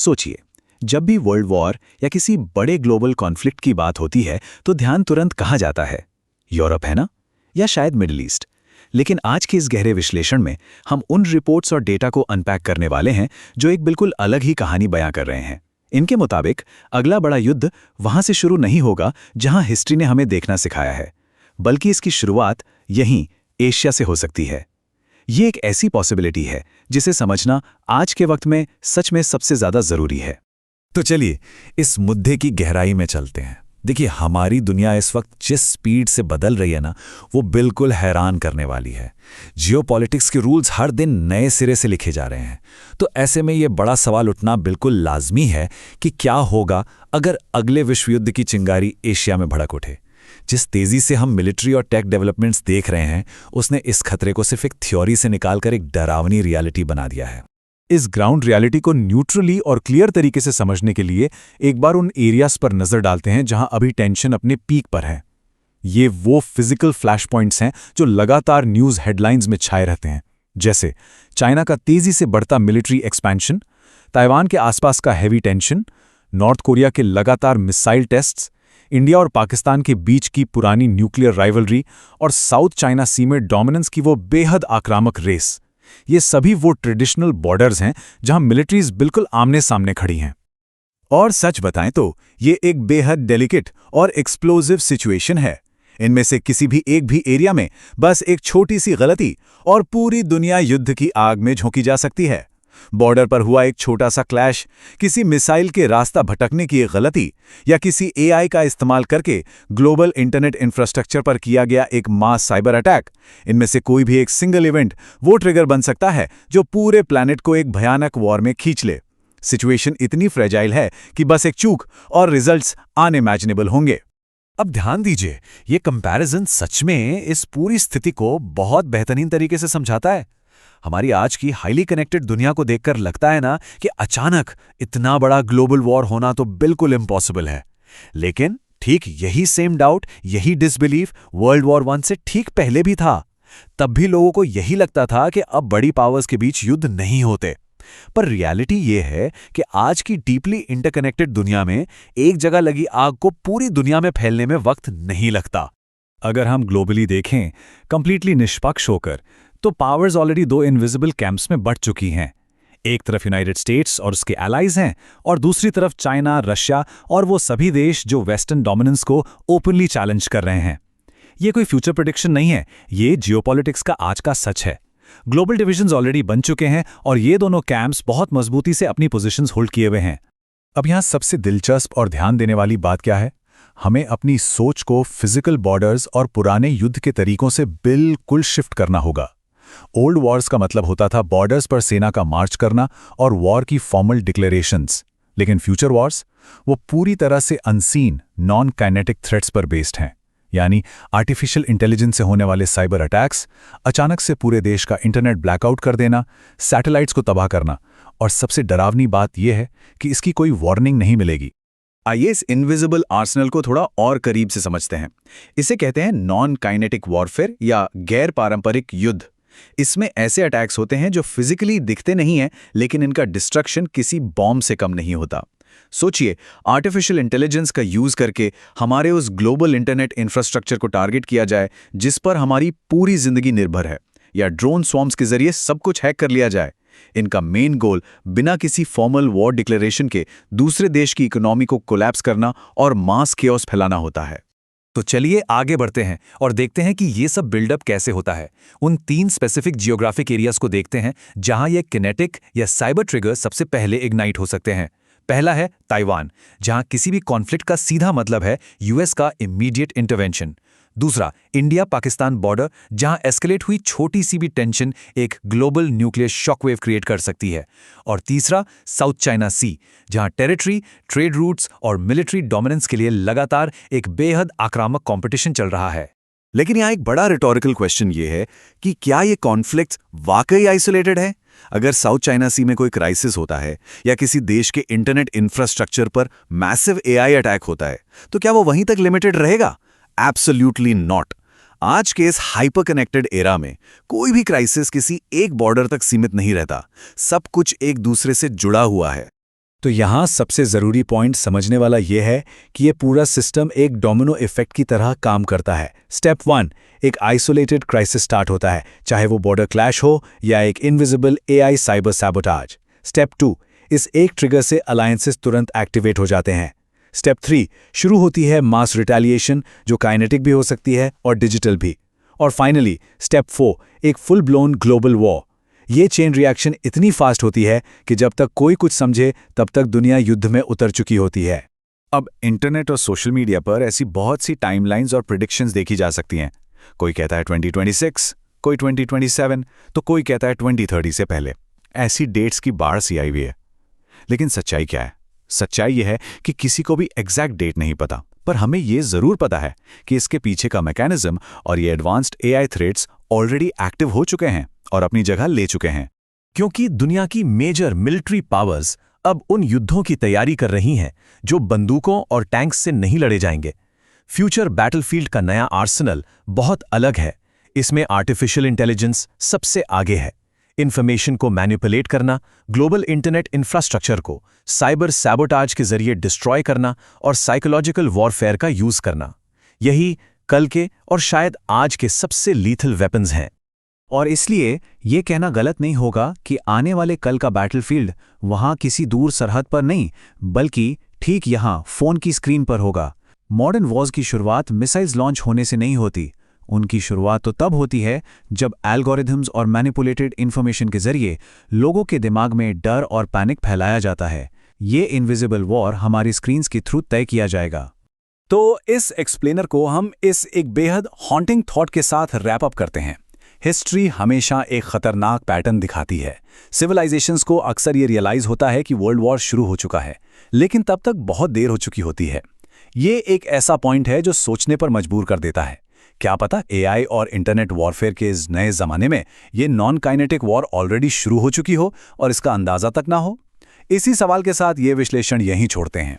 सोचिए, जब भी वर्ल्ड वॉर या किसी बड़े ग्लोबल कॉन्फ्लिक्ट की बात होती है तो ध्यान तुरंत कहाँ जाता है? यूरोप, है ना? या शायद मिडिल ईस्ट। लेकिन आज के इस गहरे विश्लेषण में हम उन रिपोर्ट्स और डेटा को अनपैक करने वाले हैं जो एक बिल्कुल अलग ही कहानी बयां कर रहे हैं। इनके मुताबिक अगला बड़ा युद्ध वहां से शुरू नहीं होगा जहां हिस्ट्री ने हमें देखना सिखाया है, बल्कि इसकी शुरुआत यहीं एशिया से हो सकती है। ये एक ऐसी पॉसिबिलिटी है जिसे समझना आज के वक्त में सच में सबसे ज्यादा जरूरी है। तो चलिए इस मुद्दे की गहराई में चलते हैं। देखिए, हमारी दुनिया इस वक्त जिस स्पीड से बदल रही है ना, वो बिल्कुल हैरान करने वाली है। जियोपॉलिटिक्स के रूल्स हर दिन नए सिरे से लिखे जा रहे हैं। तो ऐसे में ये बड़ा सवाल उठना बिल्कुल लाजमी है कि क्या होगा अगर अगले विश्व युद्ध की चिंगारी एशिया में भड़क उठे। जिस तेजी से हम मिलिट्री और टेक डेवलपमेंट्स देख रहे हैं, उसने इस खतरे को सिर्फ एक थ्योरी से निकालकर एक डरावनी रियलिटी बना दिया है। इस ग्राउंड रियलिटी को न्यूट्रली और क्लियर तरीके से समझने के लिए एक बार उन एरियाज पर नजर डालते हैं जहां अभी टेंशन अपने पीक पर है। ये वो फिजिकल फ्लैश पॉइंट्स हैं जो लगातार न्यूज हेडलाइंस में छाए रहते हैं, जैसे चाइना का तेजी से बढ़ता मिलिट्री एक्सपेंशन, ताइवान के आसपास का हैवी टेंशन, नॉर्थ कोरिया के लगातार मिसाइल टेस्ट्स, इंडिया और पाकिस्तान के बीच की पुरानी न्यूक्लियर राइवलरी और साउथ चाइना सी में डोमिनेंस की वो बेहद आक्रामक रेस। ये सभी वो ट्रेडिशनल बॉर्डर्स हैं जहां मिलिट्रीज बिल्कुल आमने सामने खड़ी हैं। और सच बताएं तो ये एक बेहद डेलिकेट और एक्सप्लोजिव सिचुएशन है। इनमें से किसी भी एक भी एरिया में बस एक छोटी सी गलती और पूरी दुनिया युद्ध की आग में झोंकी जा सकती है। बॉर्डर पर हुआ एक छोटा सा क्लैश, किसी मिसाइल के रास्ता भटकने की एक गलती, या किसी एआई का इस्तेमाल करके ग्लोबल इंटरनेट इंफ्रास्ट्रक्चर पर किया गया एक मास साइबर अटैक, इनमें से कोई भी एक सिंगल इवेंट वो ट्रिगर बन सकता है जो पूरे प्लैनेट को एक भयानक वॉर में खींच ले। सिचुएशन इतनी फ्रेजाइल है कि बस एक चूक और रिजल्ट्स अनइमेजिनेबल होंगे। अब ध्यान दीजिए, ये कंपैरिजन सच में इस पूरी स्थिति को बहुत बेहतरीन तरीके से समझाता है। हमारी आज की हाईली कनेक्टेड दुनिया को देखकर लगता है ना कि अचानक इतना बड़ा ग्लोबल वॉर होना तो बिल्कुल इम्पॉसिबल है। लेकिन ठीक यही सेम डाउट, यही डिसबिलीफ वर्ल्ड वॉर 1 से ठीक पहले भी था। तब भी लोगों को यही लगता था कि अब बड़ी पावर्स के बीच युद्ध नहीं होते। पर रियलिटी ये है कि आज की डीपली इंटरकनेक्टेड दुनिया में एक जगह लगी आग को पूरी दुनिया में फैलने में वक्त नहीं लगता। अगर हम ग्लोबली देखें, कंप्लीटली निष्पक्ष होकर, तो पावर्स ऑलरेडी 2 इनविजिबल कैंप्स में बढ़ चुकी हैं। एक तरफ यूनाइटेड स्टेट्स और उसके एलाइज हैं, और दूसरी तरफ चाइना, रशिया और वो सभी देश जो वेस्टर्न डोमिनेंस को ओपनली चैलेंज कर रहे हैं। ये कोई फ्यूचर प्रेडिक्शन नहीं है, ये जियोपॉलिटिक्स का आज का सच है। ग्लोबल डिविजन्स ऑलरेडी बन चुके हैं और ये दोनों कैंप्स बहुत मजबूती से अपनी पोजीशंस होल्ड किए हुए हैं। अब यहाँ सबसे दिलचस्प और ध्यान देने वाली बात क्या है? हमें अपनी सोच को फिजिकल बॉर्डर्स और पुराने युद्ध के तरीकों से बिल्कुल शिफ्ट करना होगा। ओल्ड वॉर्स का मतलब होता था बॉर्डर्स पर सेना का मार्च करना और वॉर की फॉर्मल डिक्लेरेशंस। लेकिन फ्यूचर वॉर्स वो पूरी तरह से अनसीन, नॉन काइनेटिक थ्रेट्स पर बेस्ड हैं। यानी आर्टिफिशियल इंटेलिजेंस से होने वाले साइबर अटैक्स, अचानक से पूरे देश का इंटरनेट ब्लैकआउट कर देना, सैटेलाइट्स को तबाह करना, और सबसे डरावनी बात यह है कि इसकी कोई वार्निंग नहीं मिलेगी। आइए इस इनविजिबल आर्सेनल को थोड़ा और करीब से समझते हैं। इसे कहते हैं नॉन काइनेटिक वॉरफेयर या गैर पारंपरिक युद्ध। इसमें ऐसे अटैक्स होते हैं जो फिजिकली दिखते नहीं हैं, लेकिन इनका डिस्ट्रक्शन किसी बॉम्ब से कम नहीं होता। सोचिए, आर्टिफिशियल इंटेलिजेंस का यूज करके हमारे उस ग्लोबल इंटरनेट इंफ्रास्ट्रक्चर को टारगेट किया जाए जिस पर हमारी पूरी जिंदगी निर्भर है, या ड्रोन स्वॉर्म्स के जरिए सब कुछ हैक कर लिया जाए। इनका मेन गोल बिना किसी फॉर्मल वॉर डिक्लेरेशन के दूसरे देश की इकोनॉमी को कोलैप्स करना और मास केओस फैलाना होता है। तो चलिए आगे बढ़ते हैं और देखते हैं कि ये सब बिल्डअप कैसे होता है। उन 3 स्पेसिफिक जियोग्राफिक एरियाज को देखते हैं जहां ये किनेटिक या साइबर ट्रिगर सबसे पहले इग्नाइट हो सकते हैं। पहला है ताइवान, जहां किसी भी कॉन्फ्लिक्ट का सीधा मतलब है यूएस का इमीडिएट इंटरवेंशन। दूसरा, इंडिया पाकिस्तान बॉर्डर, जहां एस्केलेट हुई छोटी सी भी टेंशन एक ग्लोबल न्यूक्लियर शॉकवेव क्रिएट कर सकती है। और तीसरा, साउथ चाइना सी, जहां टेरिटरी, ट्रेड रूट्स और मिलिट्री डोमिनेंस के लिए लगातार एक बेहद आक्रामक कंपटीशन चल रहा है। लेकिन यहाँ एक बड़ा रिटोरिकल क्वेश्चन ये है कि क्या ये कॉन्फ्लिक्ट वाकई आइसोलेटेड है? अगर साउथ चाइना सी में कोई क्राइसिस होता है या किसी देश के इंटरनेट इंफ्रास्ट्रक्चर पर मैसिव एआई अटैक होता है, तो क्या वो वहीं तक लिमिटेड रहेगा? Absolutely not. आज के इस हाइपर कनेक्टेड एरा में कोई भी क्राइसिस किसी एक बॉर्डर तक सीमित नहीं रहता। सब कुछ एक दूसरे से जुड़ा हुआ है। तो यहाँ सबसे ज़रूरी पॉइंट समझने वाला ये है कि ये पूरा सिस्टम एक डोमिनो इफेक्ट की तरह काम करता है। स्टेप 1, एक आइसोलेटेड क्राइसिस स्टार्ट होता है, चाहे वो बॉर्डर क्लैश हो या एक invisible AI cyber sabotage. Step 2, इस एक ट्रिगर से अलायंसेस तुरंत एक्टिवेट हो जाते हैं। स्टेप 3, शुरू होती है मास रिटेलिएशन, जो काइनेटिक भी हो सकती है और डिजिटल भी। और फाइनली स्टेप 4, एक फुल ब्लोन ग्लोबल वॉर। ये चेन रिएक्शन इतनी फास्ट होती है कि जब तक कोई कुछ समझे तब तक दुनिया युद्ध में उतर चुकी होती है। अब इंटरनेट और सोशल मीडिया पर ऐसी बहुत सी टाइमलाइंस और प्रेडिक्शंस देखी जा सकती हैं। कोई कहता है 2026, कोई 2027, तो कोई कहता है 2030 से पहले। ऐसी डेट्स की बाढ़ सी आई हुई है। लेकिन सच्चाई क्या है? सच्चाई यह है कि किसी को भी एग्जैक्ट डेट नहीं पता, पर हमें ये जरूर पता है कि इसके पीछे का मैकेनिज्म और ये advanced AI threats already active हो चुके हैं और अपनी जगह ले चुके हैं। क्योंकि दुनिया की मेजर मिलिट्री पावर्स अब उन युद्धों की तैयारी कर रही हैं जो बंदूकों और टैंक्स से नहीं लड़े जाएंगे। फ्यूचर बैटलफील्ड का नया आर्सेनल बहुत अलग है। इसमें आर्टिफिशियल इंटेलिजेंस सबसे आगे है। इंफॉर्मेशन को मैनिपुलेट करना, ग्लोबल इंटरनेट इंफ्रास्ट्रक्चर को साइबर सैबोटाज के जरिए डिस्ट्रॉय करना और साइकोलॉजिकल वॉरफेयर का यूज करना, यही कल के और शायद आज के सबसे लीथल वेपन्स हैं। और इसलिए ये कहना गलत नहीं होगा कि आने वाले कल का बैटलफील्ड वहाँ किसी दूर सरहद पर नहीं, बल्कि ठीक यहाँ फ़ोन की स्क्रीन पर होगा। मॉडर्न वॉर्स की शुरुआत मिसाइल्स लॉन्च होने से नहीं होती। उनकी शुरुआत तो तब होती है जब एल्गोरिथम्स और मैनिपुलेटेड इन्फॉर्मेशन के जरिए लोगों के दिमाग में डर और पैनिक फैलाया जाता है। ये इनविजिबल वॉर हमारी स्क्रीन्स के थ्रू तय किया जाएगा। तो इस एक्सप्लेनर को हम इस एक बेहद हॉन्टिंग थॉट के साथ रैप अप करते हैं। हिस्ट्री हमेशा एक खतरनाक पैटर्न दिखाती है। सिविलाइजेशंस को अक्सर ये रियलाइज होता है कि वर्ल्ड वॉर शुरू हो चुका है, लेकिन तब तक बहुत देर हो चुकी होती है। ये एक ऐसा पॉइंट है जो सोचने पर मजबूर कर देता है। क्या पता एआई और इंटरनेट वॉरफेयर के इस नए जमाने में ये नॉन काइनेटिक वॉर ऑलरेडी शुरू हो चुकी हो और इसका अंदाजा तक ना हो। इसी सवाल के साथ ये विश्लेषण यहीं छोड़ते हैं।